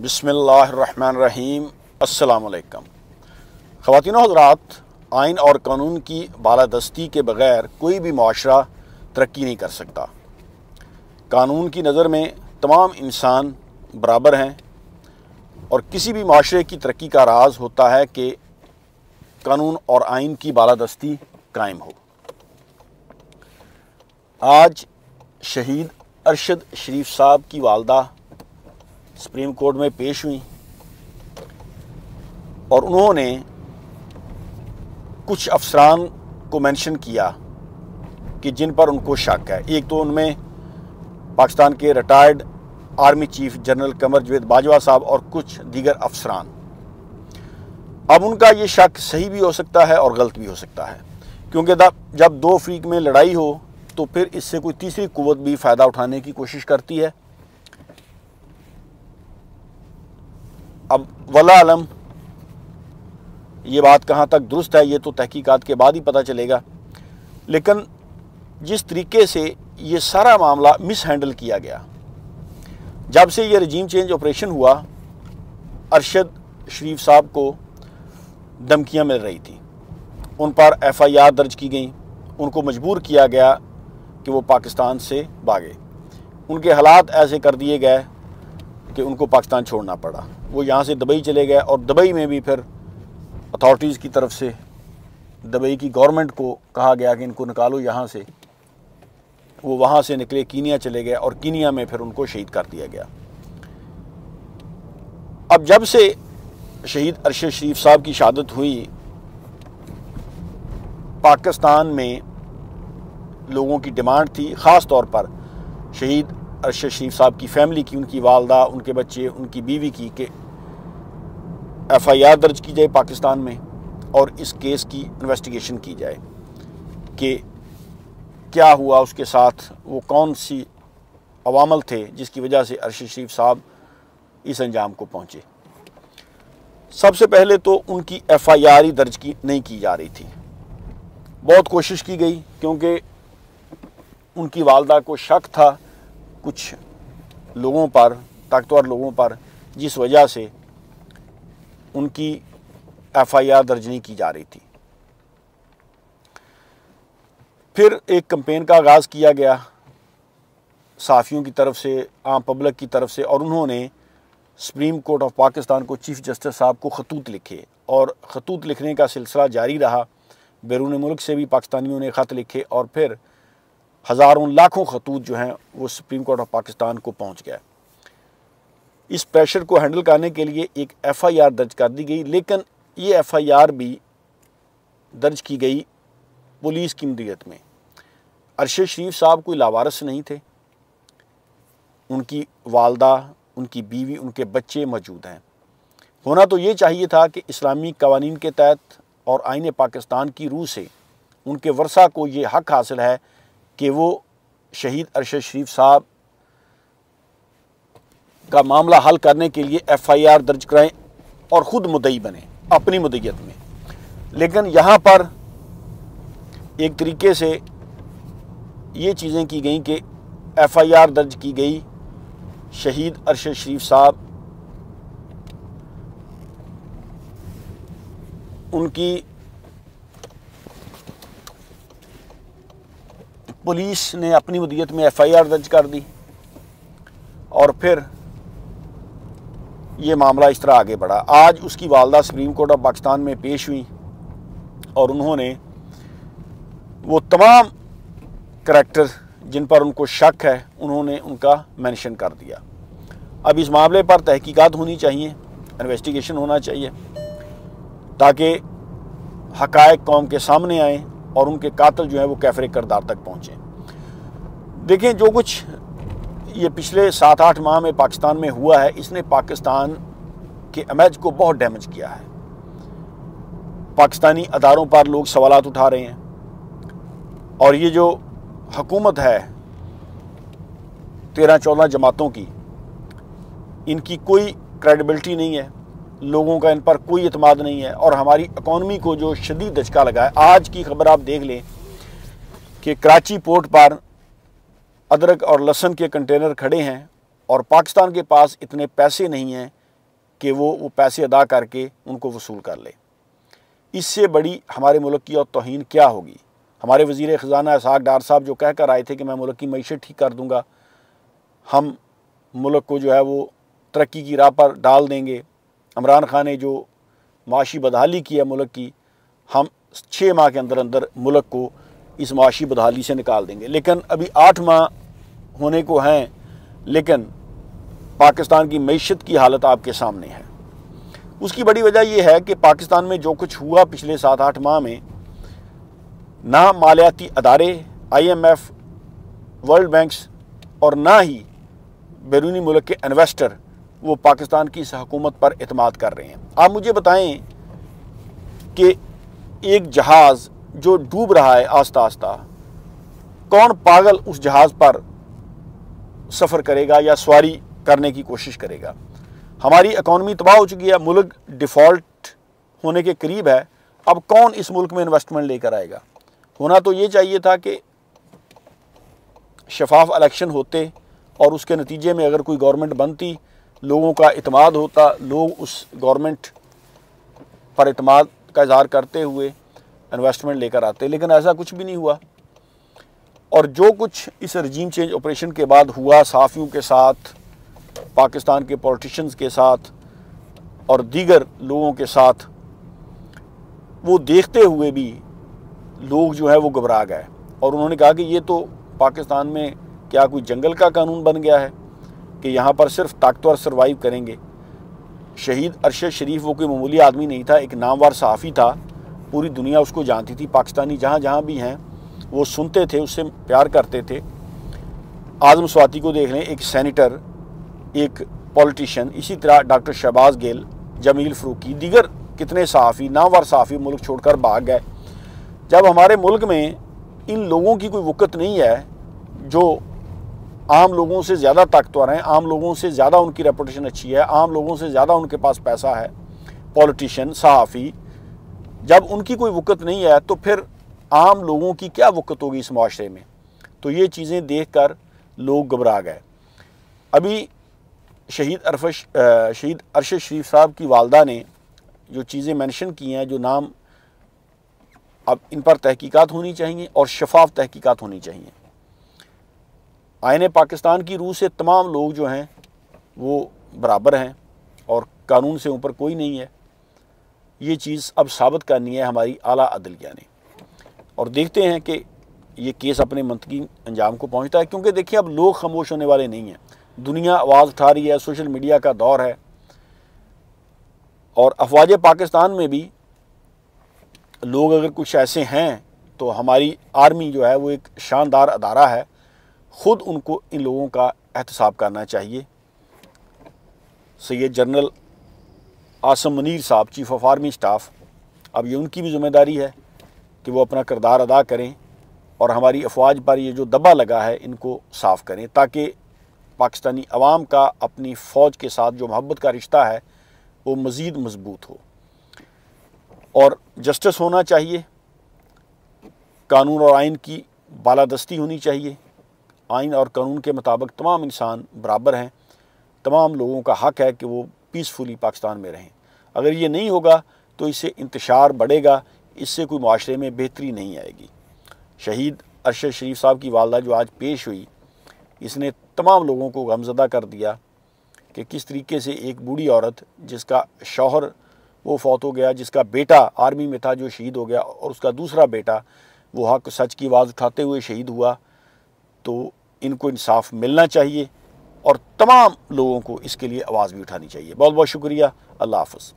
बिस्मिल्लाहिर्रहमानिर्रहीम। अस्सलाम वालेकुम। ख़वातीन व हज़रात, आइन और कानून की बालादस्ती के बग़ैर कोई भी मुआशरा तरक्की नहीं कर सकता। कानून की नज़र में तमाम इंसान बराबर हैं और किसी भी मुआशरे की तरक्की का राज होता है कि कानून और आइन की बालादस्ती कायम हो। आज शहीद अरशद शरीफ साहब की वालदा सुप्रीम कोर्ट में पेश हुई और उन्होंने कुछ अफसरान को मेंशन किया कि जिन पर उनको शक है। एक तो उनमें पाकिस्तान के retired army chief general Qamar Javed Bajwa साहब और कुछ दीगर अफसरान। अब उनका ये शक सही भी हो सकता है और गलत भी हो सकता है, क्योंकि जब दो फरीक में लड़ाई हो तो फिर इससे कोई तीसरी कुव्वत भी फ़ायदा उठाने की कोशिश करती है। अब वल्लाह आलम ये बात कहाँ तक दुरुस्त है ये तो तहकीकात के बाद ही पता चलेगा, लेकिन जिस तरीके से ये सारा मामला मिस हैंडल किया गया, जब से ये रजीम चेंज ऑपरेशन हुआ, अरशद शरीफ साहब को धमकियाँ मिल रही थी, उन पर FIR दर्ज की गई, उनको मजबूर किया गया कि वो पाकिस्तान से भागे। उनके हालात ऐसे कर दिए गए कि उनको पाकिस्तान छोड़ना पड़ा। वो यहाँ से दुबई चले गए और दुबई में भी फिर अथॉरिटीज़ की तरफ से दुबई की गवर्नमेंट को कहा गया कि इनको निकालो यहाँ से। वो वहाँ से निकले, कीनिया चले गए और कीनिया में फिर उनको शहीद कर दिया गया। अब जब से शहीद अरशद शरीफ साहब की शहादत हुई, पाकिस्तान में लोगों की डिमांड थी, ख़ास तौर पर शहीद अरशद शरीफ साहब की फैमिली की, उनकी वालदा, उनके बच्चे, उनकी बीवी की, कि FIR दर्ज की जाए पाकिस्तान में और इस केस की इन्वेस्टिगेशन की जाए कि क्या हुआ उसके साथ, वो कौन सी अवामल थे जिसकी वजह से अरशद शरीफ साहब इस अंजाम को पहुँचे। सबसे पहले तो उनकी FIR ही दर्ज नहीं की जा रही थी। बहुत कोशिश की गई, क्योंकि उनकी वालदा को शक था कुछ लोगों पर, ताकतवर लोगों पर, जिस वजह से उनकी FIR दर्ज नहीं की जा रही थी। फिर एक कैंपेन का आगाज़ किया गया सहाफ़ियों की तरफ से, आम पब्लिक की तरफ से, और उन्होंने सुप्रीम कोर्ट ऑफ पाकिस्तान को, चीफ जस्टिस साहब को ख़तूत लिखे और ख़तूत लिखने का सिलसिला जारी रहा। बैरून मुल्क से भी पाकिस्तानियों ने ख़त लिखे और फिर हज़ारों लाखों खतूत जो हैं वो सुप्रीम कोर्ट ऑफ पाकिस्तान को पहुंच गया। इस प्रेशर को हैंडल करने के लिए एक FIR दर्ज कर दी गई, लेकिन ये FIR भी दर्ज की गई पुलिस की मदीयत में। अरशद शरीफ साहब कोई लावारिस नहीं थे, उनकी वालदा, उनकी बीवी, उनके बच्चे मौजूद हैं। होना तो ये चाहिए था कि इस्लामी कवानीन के तहत और आईन पाकिस्तान की रूह से उनके वर्सा को ये हक़ हासिल है कि वो शहीद अरशद शरीफ साहब का मामला हल करने के लिए FIR दर्ज कराएं और ख़ुद मुद्दई बने अपनी मुद्दईयत में। लेकिन यहाँ पर एक तरीके से ये चीज़ें की गई कि FIR दर्ज की गई, शहीद अरशद शरीफ साहब, उनकी पुलिस ने अपनी मुद्दत में FIR दर्ज कर दी और फिर ये मामला इस तरह आगे बढ़ा। आज उसकी वालदा सुप्रीम कोर्ट ऑफ पाकिस्तान में पेश हुई और उन्होंने वो तमाम करैक्टर जिन पर उनको शक है, उन्होंने उनका मेंशन कर दिया। अब इस मामले पर तहकीकात होनी चाहिए, इन्वेस्टिगेशन होना चाहिए, ताकि हक़ाइक़ कौम के सामने आएँ और उनके कातिल जो है वो कैफरे किरदार तक पहुँचें। देखें, जो कुछ ये पिछले 7-8 माह में पाकिस्तान में हुआ है, इसने पाकिस्तान के इमेज को बहुत डैमेज किया है। पाकिस्तानी अदारों पर लोग सवालात उठा रहे हैं और ये जो हुकूमत है 13-14 जमातों की, इनकी कोई क्रेडिबिलिटी नहीं है, लोगों का इन पर कोई एतमाद नहीं है और हमारी इकॉनमी को जो शदीद धचका लगा है। आज की खबर आप देख लें कि कराची पोर्ट पर अदरक और लहसुन के कंटेनर खड़े हैं और पाकिस्तान के पास इतने पैसे नहीं हैं कि वो पैसे अदा करके उनको वसूल कर ले। इससे बड़ी हमारे मुल्क की और तौहीन क्या होगी। हमारे वज़ीर ख़ज़ाना इसहाक़ डार साहब जो कह कर आए थे कि मैं मुल्क की मईशत ठीक कर दूँगा, हम मुल्क को जो है वो तरक्की की राह पर डाल देंगे। इमरान खान ने जो माशी बदहाली की है मुल्क की, हम 6 माह के अंदर अंदर मुल्क को इस माशी बदहाली से निकाल देंगे। लेकिन अभी 8 माह होने को हैं, लेकिन पाकिस्तान की मईशत की हालत आपके सामने है। उसकी बड़ी वजह यह है कि पाकिस्तान में जो कुछ हुआ पिछले 7-8 माह में, ना मालियाती अदारे, IMF, वर्ल्ड बैंक्स और ना ही बैरूनी मुल्क के इन्वेस्टर वो पाकिस्तान की इस हुकूमत पर एतमाद कर रहे हैं। आप मुझे बताएं कि एक जहाज़ जो डूब रहा है आस्ता आस्ता, कौन पागल उस जहाज़ पर सफ़र करेगा या सवारी करने की कोशिश करेगा। हमारी इकॉनमी तबाह हो चुकी है, मुल्क डिफ़ॉल्ट होने के करीब है। अब कौन इस मुल्क में इन्वेस्टमेंट लेकर आएगा। होना तो ये चाहिए था कि शफाफ इलेक्शन होते और उसके नतीजे में अगर कोई गवर्नमेंट बनती, लोगों का इत्मीनान होता, लोग उस गवर्नमेंट पर इत्मीनान का इजहार करते हुए इन्वेस्टमेंट लेकर आते, लेकिन ऐसा कुछ भी नहीं हुआ। और जो कुछ इस रजीम चेंज ऑपरेशन के बाद हुआ सहाफ़ियों के साथ, पाकिस्तान के पॉलिटिशियंस के साथ और दीगर लोगों के साथ, वो देखते हुए भी लोग जो है वो घबरा गए और उन्होंने कहा कि ये तो पाकिस्तान में क्या कोई जंगल का कानून बन गया है कि यहाँ पर सिर्फ ताकतवर सर्वाइव करेंगे। शहीद अरशद शरीफ वो कोई मामूली आदमी नहीं था, एक नामवर सहाफ़ी था, पूरी दुनिया उसको जानती थी। पाकिस्तानी जहाँ जहाँ भी हैं वो सुनते थे, उससे प्यार करते थे। आज़म स्वाति को देख लें, एक सेनेटर, एक पॉलिटिशियन। इसी तरह डॉक्टर शहबाज गिल, जमील फ़रूकी, दीगर कितने सहाफ़ी, नामवर सहाफ़ी मुल्क छोड़कर भाग गए। जब हमारे मुल्क में इन लोगों की कोई वक़्त नहीं है जो आम लोगों से ज़्यादा ताकतवर हैं, आम लोगों से ज़्यादा उनकी रेपुटेशन अच्छी है, आम लोगों से ज़्यादा उनके पास पैसा है, पॉलिटिशियन, सहाफ़ी, जब उनकी कोई वक़्त नहीं है तो फिर आम लोगों की क्या वक़्त होगी इस माशरे में। तो ये चीज़ें देख कर लोग घबरा गए। अभी शहीद अरशद शरीफ साहब की वालदा ने जो चीज़ें मेंशन की हैं, जो नाम, अब इन पर तहकीकात होनी चाहिए और शफाफ तहकीकात होनी चाहिए। आईने पाकिस्तान की रूह से तमाम लोग जो हैं वो बराबर हैं और कानून से ऊपर कोई नहीं है। ये चीज़ अब साबित करनी है हमारी आला अदलिया ने, और देखते हैं कि ये केस अपने मंतकी अंजाम को पहुंचता है। क्योंकि देखिए, अब लोग खामोश होने वाले नहीं हैं, दुनिया आवाज़ उठा रही है, सोशल मीडिया का दौर है। और अफवाज पाकिस्तान में भी लोग अगर कुछ ऐसे हैं तो हमारी आर्मी जो है वो एक शानदार अदारा है, ख़ुद उनको इन लोगों का एहतसाब करना चाहिए। सैयद जनरल आसम मुनीर साहब, चीफ़ ऑफ आर्मी स्टाफ, अब ये उनकी भी ज़िम्मेदारी है कि वो अपना किरदार अदा करें और हमारी अफवाज पर ये जो दबा लगा है इनको साफ़ करें, ताकि पाकिस्तानी अवाम का अपनी फ़ौज के साथ जो मोहब्बत का रिश्ता है वो मज़ीद मजबूत हो। और जस्टिस होना चाहिए, कानून और आइन की बालादस्ती होनी चाहिए। आइन और कानून के मुताबिक तमाम इंसान बराबर हैं, तमाम लोगों का हक़ है कि वो पीसफुली पाकिस्तान में रहें। अगर ये नहीं होगा तो इससे इंतशार बढ़ेगा, इससे कोई माशरे में बेहतरी नहीं आएगी। शहीद अरशद शरीफ साहब की वालदा जो आज पेश हुई, इसने तमाम लोगों को गमज़दा कर दिया कि किस तरीके से एक बूढ़ी औरत जिसका शौहर वो फौत हो गया, जिसका बेटा आर्मी में था जो शहीद हो गया, और उसका दूसरा बेटा वो हक सच की आवाज़ उठाते हुए शहीद हुआ। तो इनको इंसाफ मिलना चाहिए और तमाम लोगों को इसके लिए आवाज़ भी उठानी चाहिए। बहुत बहुत शुक्रिया। अल्लाह हाफ़िज़।